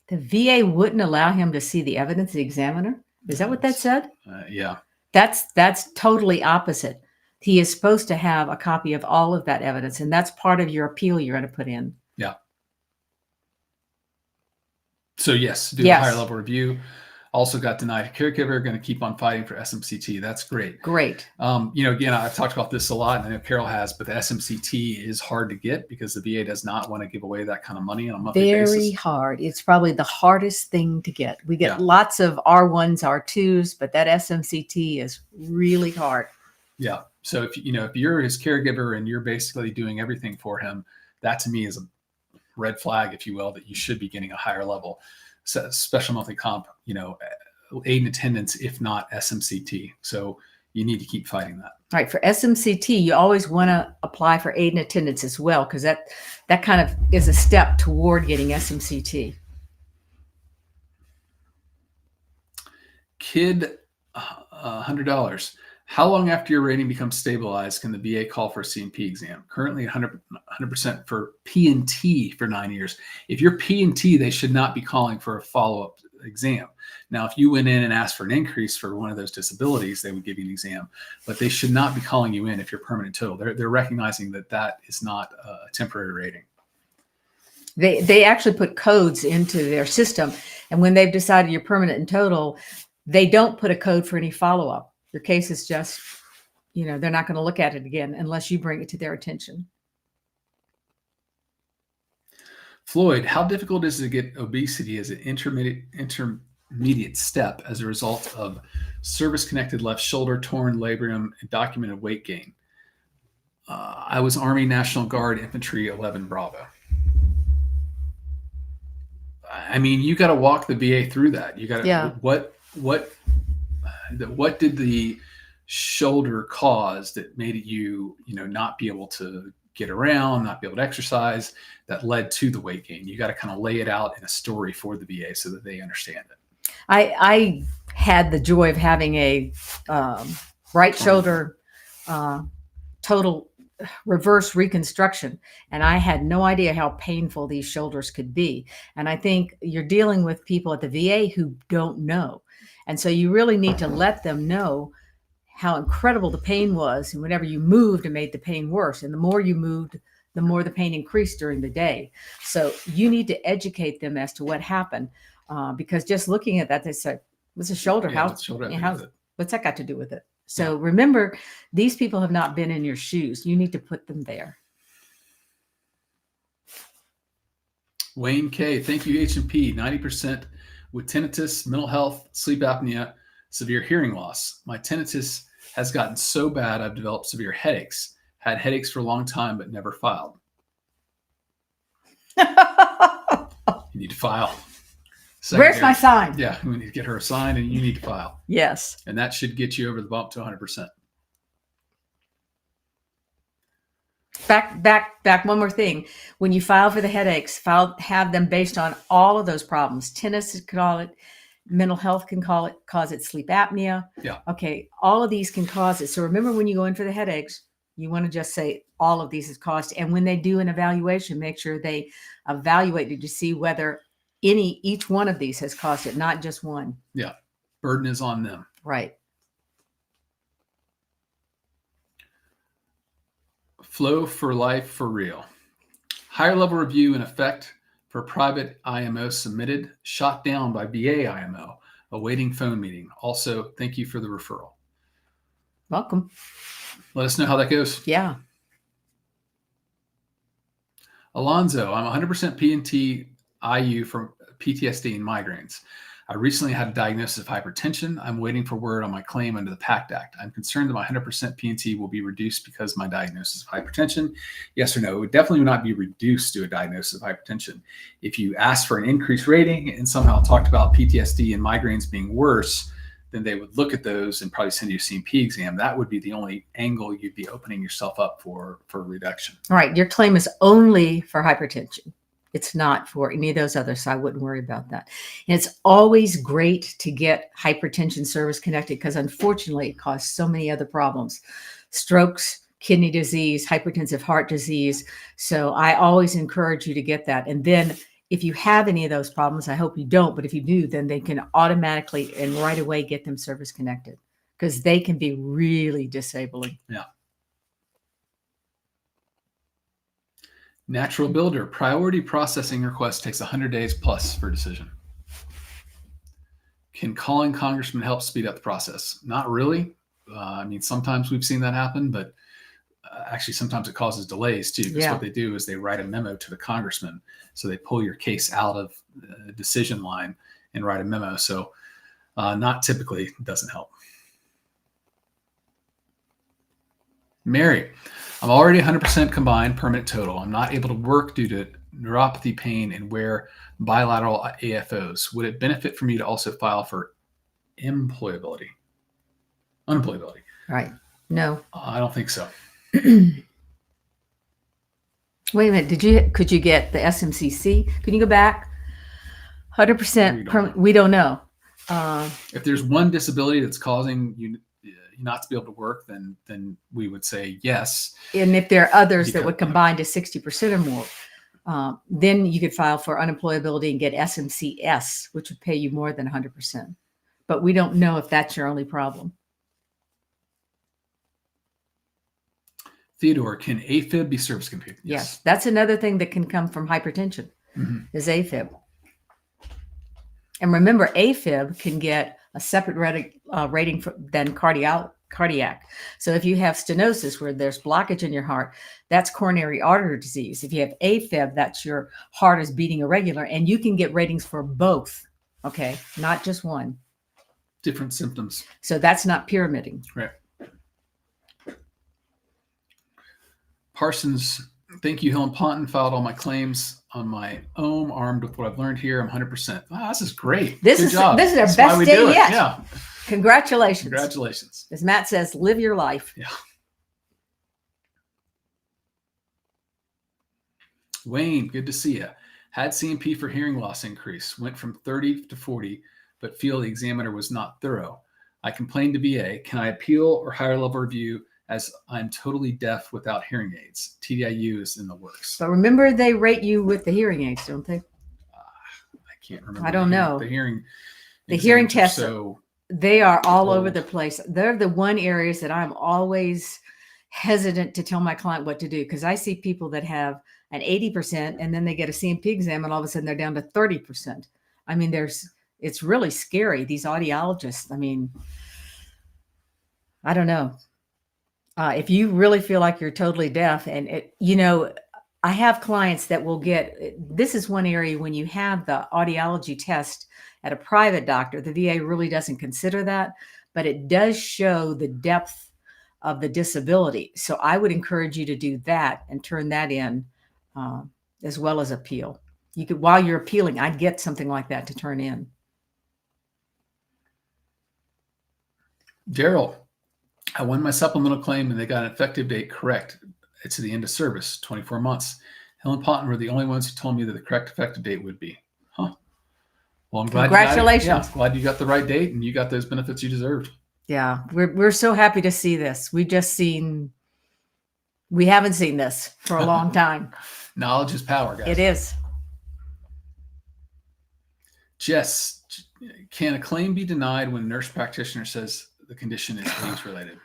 The VA wouldn't allow him to see the evidence, the examiner? Is that what that said? Yeah. That's totally opposite. He is supposed to have a copy of all of that evidence, and that's part of your appeal you're going to put in. Yeah. So yes, do a higher level review. Also got denied caregiver, going to keep on fighting for SMCT. That's great. Great. Again, I've talked about this a lot, and I know Carol has, but the SMCT is hard to get because the VA does not want to give away that kind of money on a monthly basis. Very hard. It's probably the hardest thing to get. We get lots of R1s, R2s, but that SMCT is really hard. Yeah. So if you're his caregiver and you're basically doing everything for him, that to me is a red flag, if you will, that you should be getting a higher level. So special monthly comp, aid and attendance, if not SMCT. So you need to keep fighting that. All right. For SMCT, you always want to apply for aid and attendance as well, because that kind of is a step toward getting SMCT. Kid, $100. How long after your rating becomes stabilized can the VA call for a CMP exam? Currently 100% for P&T for 9 years. If you're P&T, they should not be calling for a follow-up exam. Now, if you went in and asked for an increase for one of those disabilities, they would give you an exam, but they should not be calling you in if you're permanent total. They're recognizing that is not a temporary rating. They actually put codes into their system, and when they've decided you're permanent and total, they don't put a code for any follow-up. Your case is just, they're not going to look at it again unless you bring it to their attention. Floyd, how difficult is it to get obesity as an intermediate step as a result of service-connected left shoulder, torn labrum, and documented weight gain? I was Army National Guard Infantry 11 Bravo. I mean, you got to walk the VA through that. You got to, what did the shoulder cause that made it not be able to get around, not be able to exercise, that led to the weight gain? You got to kind of lay it out in a story for the VA so that they understand it. I had the joy of having a right shoulder total reverse reconstruction, and I had no idea how painful these shoulders could be. And I think you're dealing with people at the VA who don't know. And so you really need to let them know how incredible the pain was. And whenever you moved, it made the pain worse. And the more you moved, the more the pain increased during the day. So you need to educate them as to what happened. Because just looking at that, they said, what's a shoulder? What's that got to do with it? So remember, these people have not been in your shoes. You need to put them there. Wayne K, thank you, H&P. 90% with tinnitus, mental health, sleep apnea, severe hearing loss. My tinnitus has gotten so bad I've developed severe headaches. Had headaches for a long time, but never filed. You need to file. Where's my sign? Yeah, we need to get her a sign, and you need to file. Yes. And that should get you over the bump to 100%. Back. One more thing. When you file for the headaches, have them based on all of those problems. Tinnitus can call it, mental health can cause it, sleep apnea. Yeah. Okay. All of these can cause it. So remember, when you go in for the headaches, you want to just say all of these is caused. And when they do an evaluation, make sure they evaluate it to see whether each one of these has caused it, not just one. Yeah. Burden is on them. Right. Flow for life for real. Higher level review in effect for private IMO submitted, shot down by VA IMO, awaiting phone meeting. Also, thank you for the referral. Welcome. Let us know how that goes. Yeah. Alonzo, I'm 100% P&T IU for PTSD and migraines. I recently had a diagnosis of hypertension. I'm waiting for word on my claim under the PACT Act. I'm concerned that my 100% P&T will be reduced because of my diagnosis of hypertension. Yes or no? It would definitely not be reduced to a diagnosis of hypertension. If you asked for an increased rating and somehow talked about PTSD and migraines being worse, then they would look at those and probably send you a CMP exam. That would be the only angle you'd be opening yourself up for a reduction. All right. Your claim is only for hypertension. It's not for any of those others, so I wouldn't worry about that. And it's always great to get hypertension service connected because unfortunately it causes so many other problems. Strokes, kidney disease, hypertensive heart disease. So I always encourage you to get that. And then if you have any of those problems, I hope you don't, but if you do, then they can automatically and right away get them service connected because they can be really disabling. Yeah. Natural Builder, priority processing request takes 100 days plus for decision. Can calling congressman help speed up the process? Not really. I mean, sometimes we've seen that happen, but actually sometimes it causes delays too, because what they do is they write a memo to the congressman. So they pull your case out of the decision line and write a memo. So not typically, doesn't help. Mary, I'm already 100% combined permanent total. I'm not able to work due to neuropathy pain and wear bilateral AFOs. Would it benefit for me to also file for unemployability? Right. No. I don't think so. Wait a minute. Could you get the SMCC? Can you go back? 100%. We don't know. If there's one disability that's causing you not to be able to work, then we would say yes. And if there are others that would combine to 60% or more, then you could file for unemployability and get SMCS, which would pay you more than 100%. But we don't know if that's your only problem. Theodore, can AFib be service connected? Yes. That's another thing that can come from hypertension is AFib. And remember, AFib can get a separate rating than cardiac. So if you have stenosis where there's blockage in your heart, that's coronary artery disease. If you have AFib, that's your heart is beating irregular, and you can get ratings for both. Okay, not just one. Different symptoms. So that's not pyramiding. Right. Parsons, thank you, Helen Ponton. Filed all my claims on my own, armed with what I've learned here. I'm 100%. Wow, this is great. This is our best day yet. Yeah. Congratulations. Congratulations. As Matt says, live your life. Yeah. Wayne, good to see you. Had CMP for hearing loss increase. Went from 30 to 40, but feel the examiner was not thorough. I complained to VA. Can I appeal or higher level review as I'm totally deaf without hearing aids? TDIU is in the works. But remember, they rate you with the hearing aids, don't they? I can't remember. I don't know. The hearing tests. So they are all over the place. They're the one areas that I'm always hesitant to tell my client what to do, because I see people that have an 80% and then they get a CMP exam and all of a sudden they're down to 30%. I mean, it's really scary. These audiologists, I mean, I don't know. If you really feel like you're totally deaf and I have clients that will get, this is one area when you have the audiology test at a private doctor, the VA really doesn't consider that, but it does show the depth of the disability. So I would encourage you to do that and turn that in as well as appeal. You could, while you're appealing, I'd get something like that to turn in. Daryl, I won my supplemental claim and they got an effective date correct. It's to the end of service, 24 months. Hill and Ponton were the only ones who told me that the correct effective date would be. Huh. Well, I'm glad Congratulations. You got it. Yeah, glad you got the right date and you got those benefits you deserved. Yeah, we're so happy to see this. We haven't seen this for a long time. Knowledge is power, guys. It is. Jess, can a claim be denied when a nurse practitioner says the condition is age related?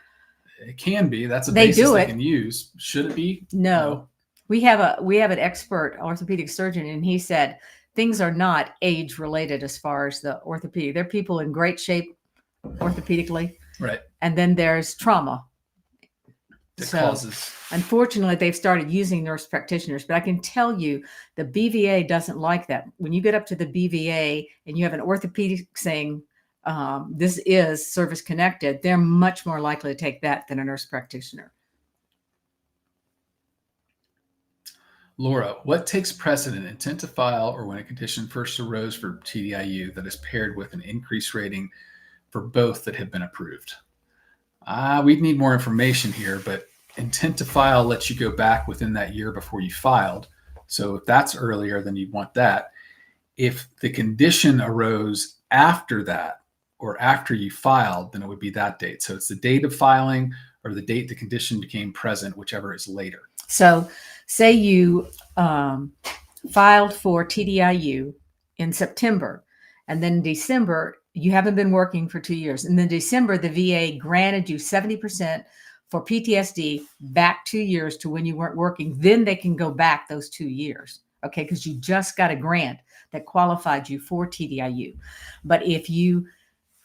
It can be. That's a basis they can use. Should it be? No. We have an expert orthopedic surgeon, and he said things are not age related as far as the orthopedic. They're people in great shape orthopedically. Right. And then there's trauma. Causes. Unfortunately, they've started using nurse practitioners, but I can tell you the BVA doesn't like that. When you get up to the BVA and you have an orthopedic saying this is service connected, they're much more likely to take that than a nurse practitioner. Laura, what takes precedent, intent to file, or when a condition first arose for TDIU that is paired with an increased rating for both that have been approved? We'd need more information here, but intent to file lets you go back within that year before you filed. So if that's earlier, then you'd want that. If the condition arose after that or after you filed, then it would be that date. So it's the date of filing or the date the condition became present, whichever is later. So say you filed for TDIU in September, and then in December, you haven't been working for 2 years. And then December, the VA granted you 70% for PTSD back 2 years to when you weren't working. Then they can go back those 2 years, okay? Because you just got a grant that qualified you for TDIU. But if you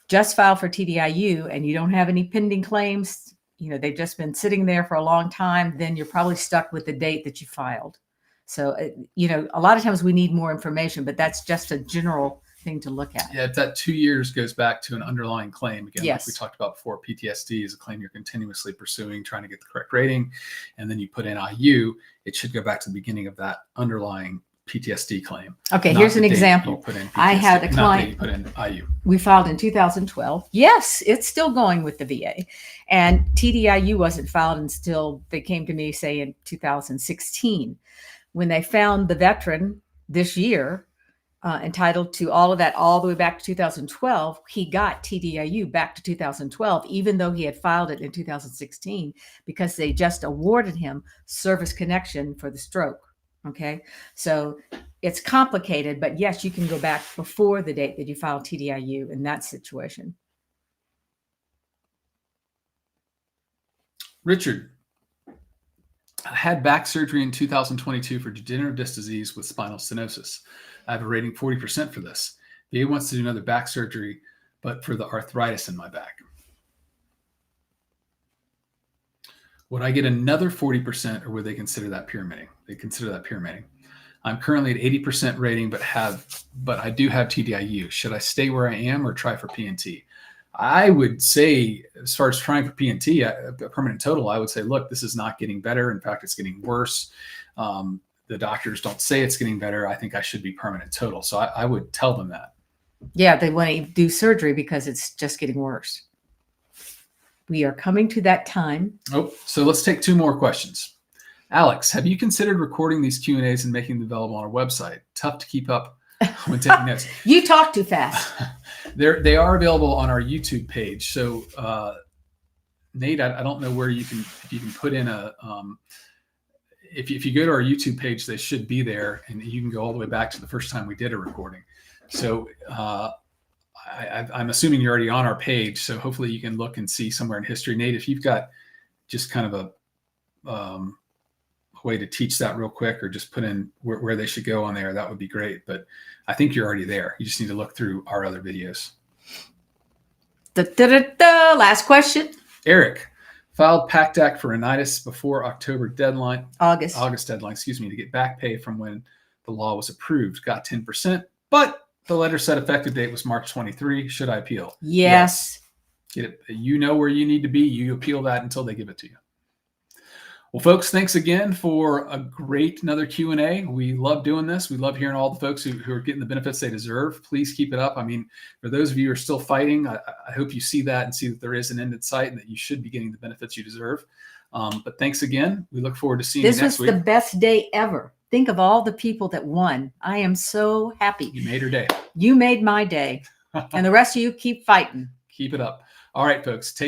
just filed for TDIU and you don't have any pending claims, they've just been sitting there for a long time, then you're probably stuck with the date that you filed. So, a lot of times we need more information, but that's just a general thing to look at. Yeah, if that 2 years goes back to an underlying claim, again, yes. Like we talked about before, PTSD is a claim you're continuously pursuing, trying to get the correct rating, and then you put in IU, it should go back to the beginning of that underlying PTSD claim. Okay, here's an example. I had a client. You put in IU. We filed in 2012. Yes, it's still going with the VA. And TDIU wasn't filed until they came to me, say, in 2016. When they found the veteran this year, entitled to all of that all the way back to 2012, he got TDIU back to 2012, even though he had filed it in 2016, because they just awarded him service connection for the stroke. Okay, so it's complicated, but yes, you can go back before the date that you filed TDIU in that situation. Richard, I had back surgery in 2022 for degenerative disc disease with spinal stenosis. I have a rating 40% for this. VA wants to do another back surgery, but for the arthritis in my back. Would I get another 40%, or would they consider that pyramiding? They consider that pyramiding. I'm currently at 80% rating, but I do have TDIU. Should I stay where I am or try for PNT? I would say, as far as trying for PNT, a permanent total, I would say, look, this is not getting better. In fact, it's getting worse. The doctors don't say it's getting better. I think I should be permanent total. So I would tell them that. Yeah, they want to do surgery because it's just getting worse. We are coming to that time. Oh, so let's take 2 more questions. Alex, have you considered recording these Q&As and making them available on our website? Tough to keep up when taking notes. You talk too fast. They are available on our YouTube page. So Nate, I don't know where if you can put in if you go to our YouTube page, they should be there, and you can go all the way back to the first time we did a recording. So I'm assuming you're already on our page, so hopefully you can look and see somewhere in history. Nate, if you've got just kind of a way to teach that real quick, or just put in where they should go on there, that would be great. But I think you're already there. You just need to look through our other videos. Last question. Eric, Filed PACT Act for rhinitis before October deadline, August deadline, to get back pay from when the law was approved. Got 10%, but the letter said effective date was March 23. Should I appeal? Yes. Get it. You know where you need to be. You appeal that until they give it to you. Well, folks, thanks again for another Q&A. We love doing this. We love hearing all the folks who are getting the benefits they deserve. Please keep it up. I mean, for those of you who are still fighting, I hope you see that and see that there is an end in sight and that you should be getting the benefits you deserve. But thanks again. We look forward to seeing you next week. This was the best day ever. Think of all the people that won. I am so happy. You made her day. You made my day. And the rest of you keep fighting. Keep it up. All right, folks. Take